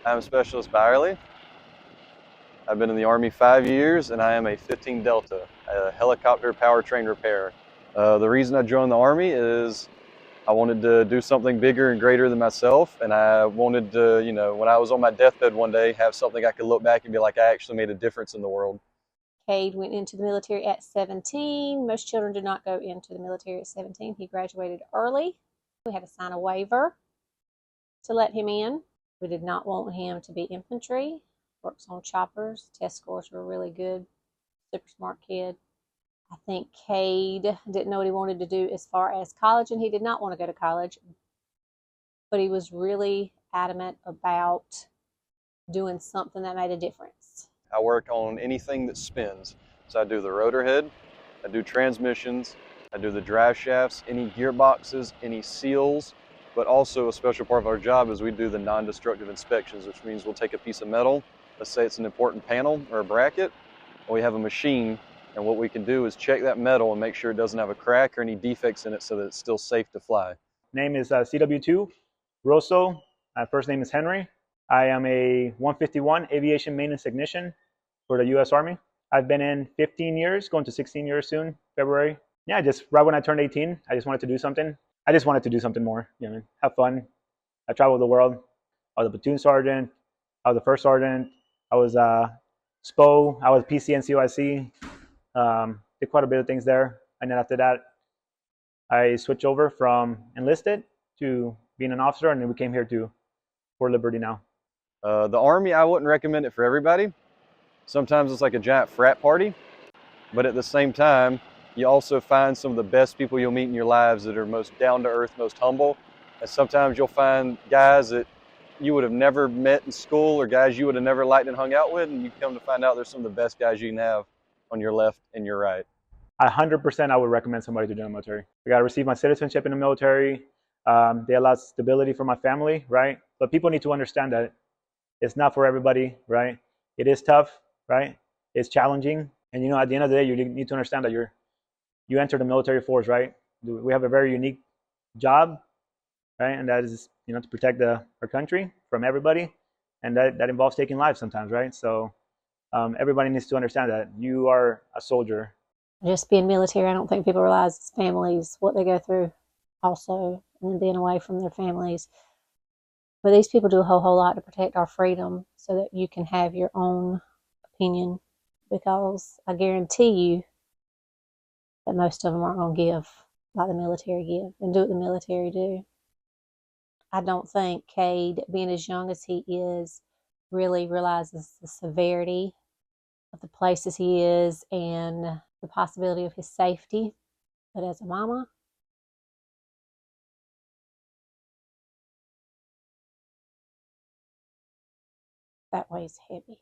I'm Specialist Byerly. I've been in the Army 5 years and I am a 15 Delta, a helicopter powertrain repair. The reason I joined the Army is I wanted to do something bigger and greater than myself, and I wanted to, when I was on my deathbed one day, have something I could look back and be like, I actually made a difference in the world. Cade went into the military at 17. Most children do not go into the military at 17. He graduated early. We had to sign a waiver to let him in. We did not want him to be infantry. Works on choppers. Test scores were really good. Super smart kid. I think Cade didn't know what he wanted to do as far as college, and he did not want to go to college, but he was really adamant about doing something that made a difference. I work on anything that spins. So I do the rotor head, I do transmissions, I do the drive shafts, any gearboxes, any seals, but also a special part of our job is we do the non-destructive inspections, which means we'll take a piece of metal, let's say it's an important panel or a bracket, and we have a machine, and what we can do is check that metal and make sure it doesn't have a crack or any defects in it so that it's still safe to fly. Name is CW2 Rosso. My first name is Henry. I am a 151 aviation maintenance technician for the U.S. Army. I've been in 15 years, going to 16 years soon, February. Yeah, just right when I turned 18, I just wanted to do something. I just wanted to do something more, have fun. I traveled the world. I was a platoon sergeant. I was a first sergeant. I was SPO. I was PC and COIC. Did quite a bit of things there. And then after that, I switched over from enlisted to being an officer, and then we came here to Fort Liberty now. The Army, I wouldn't recommend it for everybody. Sometimes it's like a giant frat party, but at the same time, you also find some of the best people you'll meet in your lives that are most down-to-earth, most humble. And sometimes you'll find guys that you would have never met in school or guys you would have never liked and hung out with, and you come to find out they're some of the best guys you can have on your left and your right. 100% I would recommend somebody to join the military. I got to receive my citizenship in the military. They allow stability for my family, right? But people need to understand that it's not for everybody, right? It is tough, right? It's challenging. And at the end of the day, you need to understand that you enter the military force, right? We have a very unique job, right? And that is, to protect our country from everybody. And that involves taking lives sometimes, right? So everybody needs to understand that you are a soldier. Just being military, I don't think people realize as families what they go through also, and then being away from their families. But these people do a whole lot to protect our freedom so that you can have your own opinion, because I guarantee you that most of them aren't going to give like the military give and do what the military do. I don't think Cade, being as young as he is, really realizes the severity of the places he is and the possibility of his safety. But as a mama, that weighs heavy.